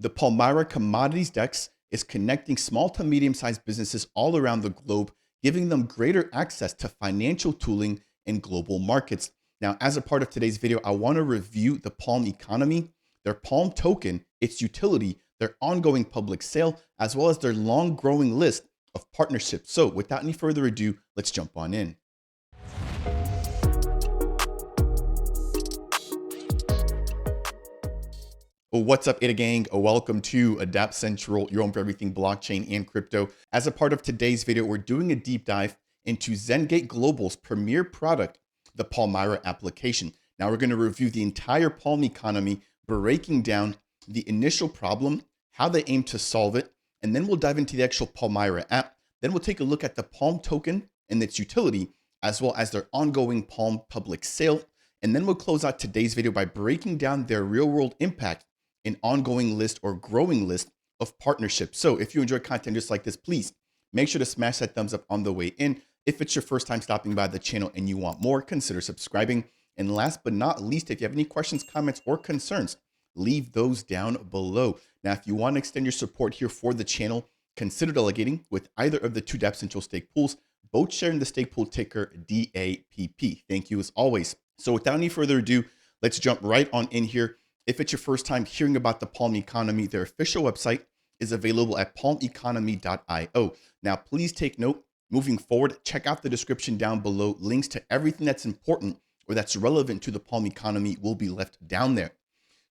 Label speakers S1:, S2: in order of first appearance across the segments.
S1: The Palmyra Commodities Dex is connecting small to medium-sized businesses all around the globe, giving them greater access to financial tooling in global markets. Now, as a part of today's video, I want to review the Palm economy, their Palm token, its utility, their ongoing public sale, as well as their long-growing list of partnerships. So without any further ado, let's jump on in. What's up, Ada Gang? Welcome to Dapp Central, your home for everything blockchain and crypto. As a part of today's video, we're doing a deep dive into Zengate Global's premier product, the Palmyra application. Now we're going to review the entire Palm economy, breaking down the initial problem, how they aim to solve it, and then we'll dive into the actual Palmyra app. Then we'll take a look at the Palm token and its utility, as well as their ongoing Palm public sale. And then we'll close out today's video by breaking down their real-world impact, an ongoing list or growing list of partnerships. So if you enjoy content just like this, please make sure to smash that thumbs up on the way in. If it's your first time stopping by the channel and you want more, consider subscribing. And last but not least, if you have any questions, comments, or concerns, leave those down below. Now, if you want to extend your support here for the channel, consider delegating with either of the two Dapp Central stake pools, both sharing the stake pool ticker DAPP. Thank you as always. So without any further ado, let's jump right on in here. If it's your first time hearing about the Palm economy, their official website is available at palmeconomy.io. Now, please take note, moving forward, check out the description down below. Links to everything that's important or that's relevant to the Palm economy will be left down there.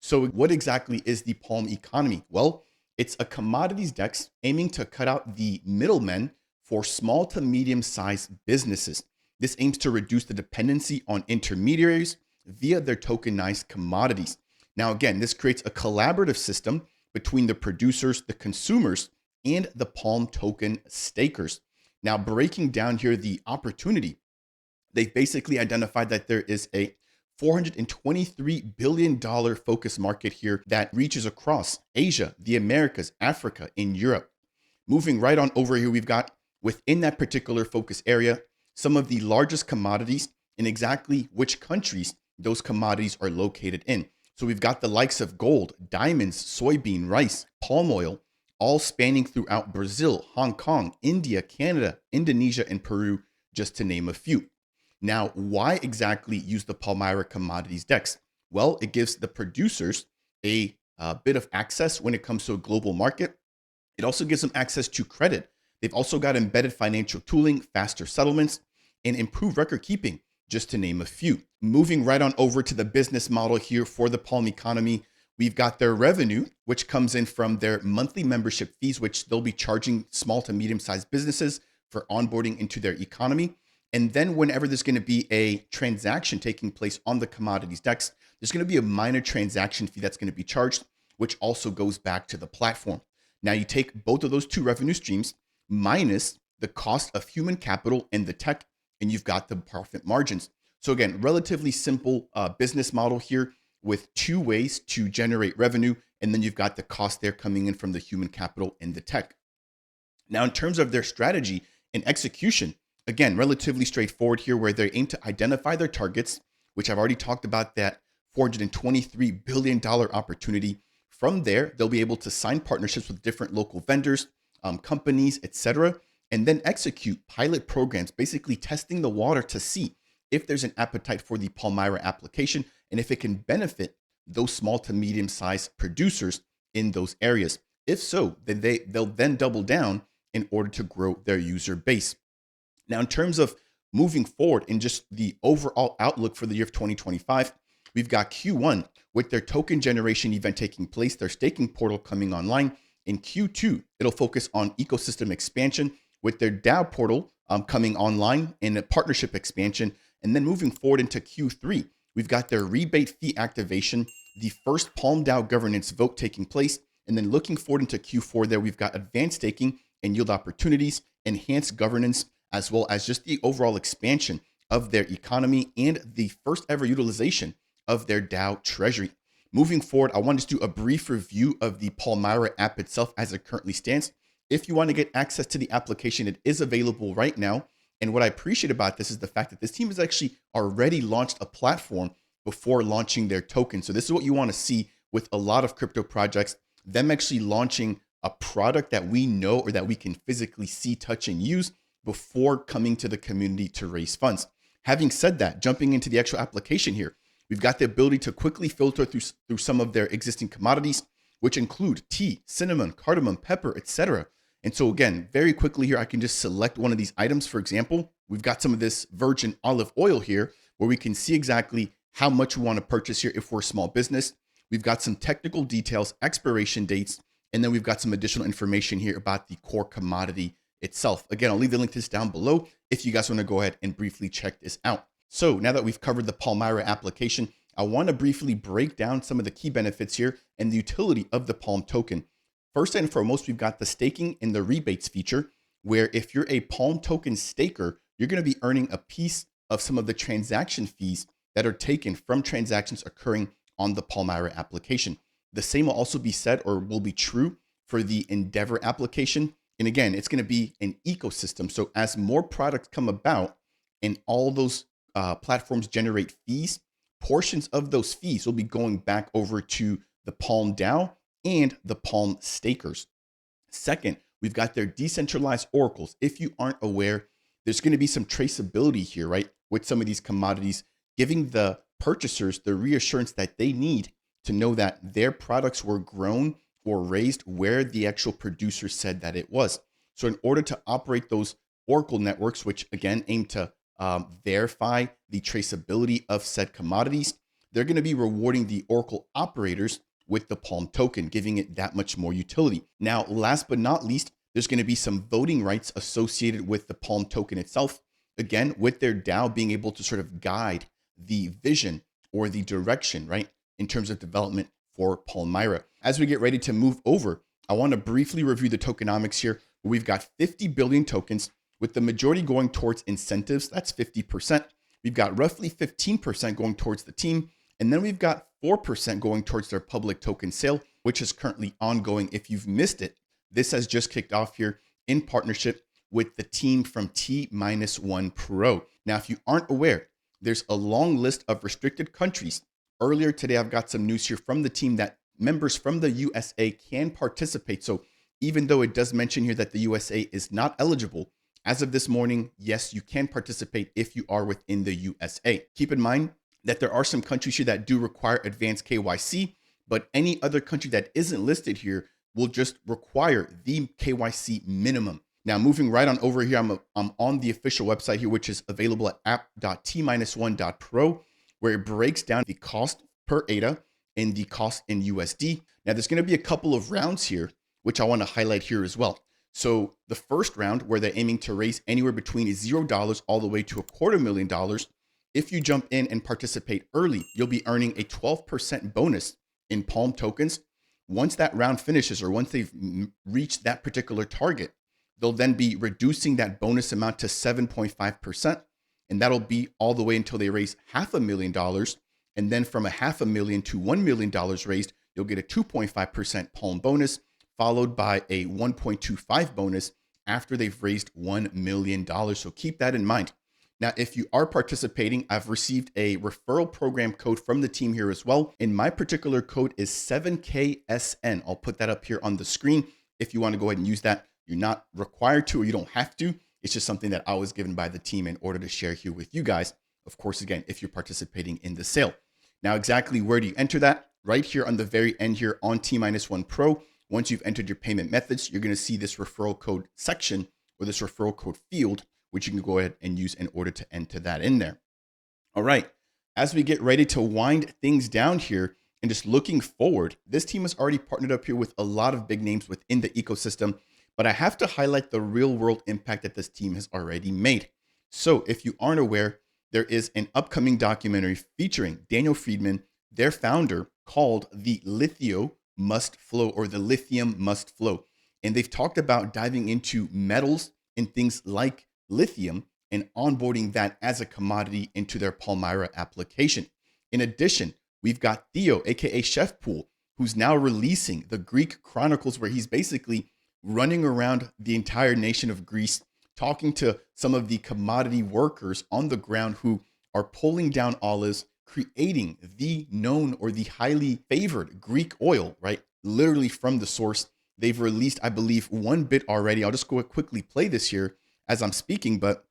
S1: So what exactly is the Palm economy? Well, it's a commodities dex aiming to cut out the middlemen for small to medium-sized businesses. This aims to reduce the dependency on intermediaries via their tokenized commodities. Now, again, this creates a collaborative system between the producers, the consumers, and the Palm token stakers. Now, breaking down here the opportunity, they've basically identified that there is a $423 billion focus market here that reaches across Asia, the Americas, Africa, and Europe. Moving right on over here, we've got within that particular focus area, some of the largest commodities and exactly which countries those commodities are located in. So we've got the likes of gold, diamonds, soybean, rice, palm oil, all spanning throughout Brazil, Hong Kong, India, Canada, Indonesia, and Peru, just to name a few. Now, why exactly use the Palmyra Commodities Dex? Well, it gives the producers a bit of access when it comes to a global market. It also gives them access to credit. They've also got embedded financial tooling, faster settlements, and improved record keeping, just to name a few. Moving right on over to the business model here for the Palm economy, we've got their revenue, which comes in from their monthly membership fees, which they'll be charging small to medium-sized businesses for onboarding into their economy. And then whenever there's going to be a transaction taking place on the commodities dex, there's going to be a minor transaction fee that's going to be charged, which also goes back to the platform. Now you take both of those two revenue streams minus the cost of human capital and the tech, and you've got the profit margins. So again, relatively simple business model here with two ways to generate revenue. And then you've got the cost there coming in from the human capital and the tech. Now, in terms of their strategy and execution, again, relatively straightforward here where they aim to identify their targets, which I've already talked about that $423 billion opportunity. From there, they'll be able to sign partnerships with different local vendors, companies, etc., and then execute pilot programs, basically testing the water to see if there's an appetite for the Palmyra application and if it can benefit those small to medium-sized producers in those areas. If so, then they'll then double down in order to grow their user base. Now, in terms of moving forward and just the overall outlook for the year of 2025, we've got Q1 with their token generation event taking place, their staking portal coming online. In Q2, it'll focus on ecosystem expansion with their DAO portal coming online and a partnership expansion. And then moving forward into Q3, we've got their rebate fee activation, the first Palm DAO governance vote taking place. And then looking forward into Q4 there, we've got advanced staking and yield opportunities, enhanced governance, as well as just the overall expansion of their economy and the first ever utilization of their DAO treasury. Moving forward, I want to do a brief review of the Palmyra app itself as it currently stands. If you want to get access to the application, it is available right now. And what I appreciate about this is the fact that this team has actually already launched a platform before launching their token. So this is what you want to see with a lot of crypto projects. them actually launching a product that we know or that we can physically see, touch, and use before coming to the community to raise funds. Having said that, jumping into the actual application here, we've got the ability to quickly filter through some of their existing commodities, which include tea, cinnamon, cardamom, pepper, etc. And so again, very quickly here, I can just select one of these items. For example, we've got some of this virgin olive oil here where we can see exactly how much we want to purchase here if we're a small business. We've got some technical details, expiration dates, and then we've got some additional information here about the core commodity itself. Again, I'll leave the link to this down below if you guys want to go ahead and briefly check this out. So now that we've covered the Palmyra application, I want to briefly break down some of the key benefits here and the utility of the Palm token. First and foremost, we've got the staking and the rebates feature, where if you're a Palm token staker, you're going to be earning a piece of some of the transaction fees that are taken from transactions occurring on the Palmyra application. The same will also be said or will be true for the Endeavor application. And again, it's going to be an ecosystem. So as more products come about and all those platforms generate fees, portions of those fees will be going back over to the Palm DAO and the Palm stakers. Second, we've got their decentralized oracles. If you aren't aware, there's going to be some traceability here, right? With some of these commodities, giving the purchasers the reassurance that they need to know that their products were grown or raised where the actual producer said that it was. So in order to operate those oracle networks, which again aim to verify the traceability of said commodities, they're going to be rewarding the oracle operators with the Palm token, giving it that much more utility. Now, last but not least, there's going to be some voting rights associated with the Palm token itself. Again, with their DAO being able to sort of guide the vision or the direction, right, in terms of development for Palmyra. As we get ready to move over, I want to briefly review the tokenomics here, where we've got 50 billion tokens, with the majority going towards incentives. That's 50%. We've got roughly 15% going towards the team. And then we've got 4% going towards their public token sale, which is currently ongoing. If you've missed it, this has just kicked off here in partnership with the team from T-1 Pro. Now, if you aren't aware, there's a long list of restricted countries. Earlier today, I've got some news here from the team that members from the USA can participate. So even though it does mention here that the USA is not eligible, as of this morning, yes, you can participate if you are within the USA. Keep in mind that there are some countries here that do require advanced KYC, but any other country that isn't listed here will just require the KYC minimum. Now, moving right on over here, I'm on the official website here, which is available at app.t-1.pro, where it breaks down the cost per ADA and the cost in USD. Now, there's going to be a couple of rounds here, which I want to highlight here as well. So the first round, where they're aiming to raise anywhere between $0 all the way to $250,000. If you jump in and participate early, you'll be earning a 12% bonus in Palm tokens. Once that round finishes, or once they've reached that particular target, they'll then be reducing that bonus amount to 7.5%. And that'll be all the way until they raise $500,000. And then from a $500,000 to $1 million raised, you'll get a 2.5% Palm bonus, followed by a 1.25 bonus after they've raised $1 million. So keep that in mind. Now, if you are participating, I've received a referral program code from the team here as well. And my particular code is 7KSN. I'll put that up here on the screen. If you want to go ahead and use that, you're not required to, or you don't have to. It's just something that I was given by the team in order to share here with you guys. Of course, again, if you're participating in the sale. Now, exactly where do you enter that? Right here on the very end here on T-1 Pro. Once you've entered your payment methods, you're going to see this referral code section, or this referral code field, which you can go ahead and use in order to enter that in there. All right, as we get ready to wind things down here and just looking forward, this team has already partnered up here with a lot of big names within the ecosystem, but I have to highlight the real world impact that this team has already made. So if you aren't aware, there is an upcoming documentary featuring Daniel Friedman, their founder, called The Lithium Must Flow, or The Lithium Must Flow. And they've talked about diving into metals and things like lithium and onboarding that as a commodity into their Palmyra application. In addition, we've got Theo, aka Chef Pool, who's now releasing the Greek Chronicles, where he's basically running around the entire nation of Greece, talking to some of the commodity workers on the ground who are pulling down olives, creating the known or the highly favored Greek oil, right? literally from the source. They've released, I believe, one bit already. I'll just go quickly play this here as I'm speaking, but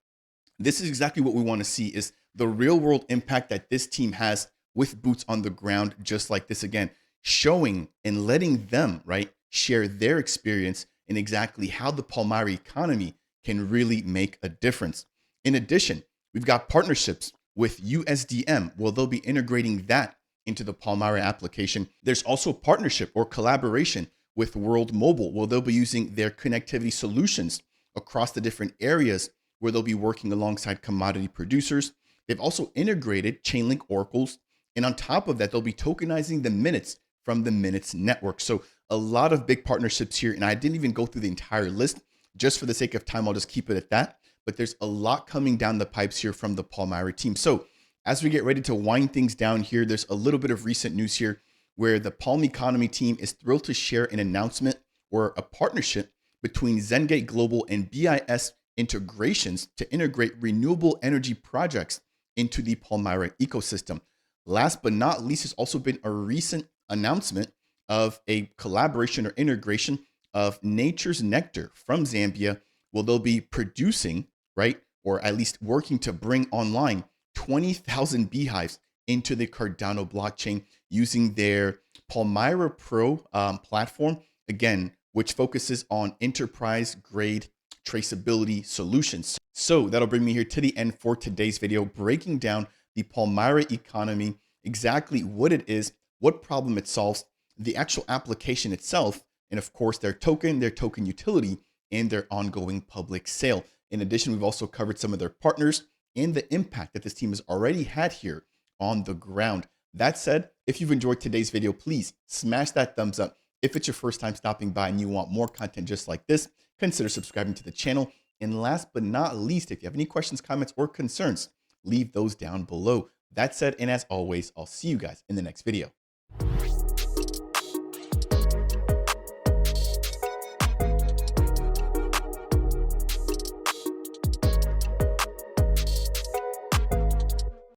S1: this is exactly what we want to see is the real world impact that this team has with boots on the ground, just like this again, showing and letting them, right, share their experience in exactly how the Palmyra economy can really make a difference. In addition, we've got partnerships with USDM. Well, they'll be integrating that into the Palmyra application. There's also partnership or collaboration with World Mobile. Well, they'll be using their connectivity solutions across the different areas where they'll be working alongside commodity producers. They've also integrated Chainlink oracles. And on top of that, they'll be tokenizing the minutes from the Minutes network. So a lot of big partnerships here. And I didn't even go through the entire list. Just for the sake of time, I'll just keep it at that. But there's a lot coming down the pipes here from the Palmyra team. So as we get ready to wind things down here, there's a little bit of recent news here where the Palm Economy team is thrilled to share an announcement or a partnership between Zengate Global and BIS integrations to integrate renewable energy projects into the Palmyra ecosystem. Last but not least, has also been a recent announcement of a collaboration or integration of Nature's Nectar from Zambia. Well, they'll be producing, right, or at least working to bring online 20,000 beehives into the Cardano blockchain using their Palmyra Pro platform, again, which focuses on enterprise grade traceability solutions. So that'll bring me here to the end for today's video, breaking down the Palmyra economy, exactly what it is, what problem it solves, the actual application itself, and of course their token utility, and their ongoing public sale. In addition, we've also covered some of their partners and the impact that this team has already had here on the ground. That said, if you've enjoyed today's video, please smash that thumbs up. If it's your first time stopping by and you want more content just like this, consider subscribing to the channel. And last but not least, if you have any questions, comments, or concerns, leave those down below. That said, and as always, I'll see you guys in the next video.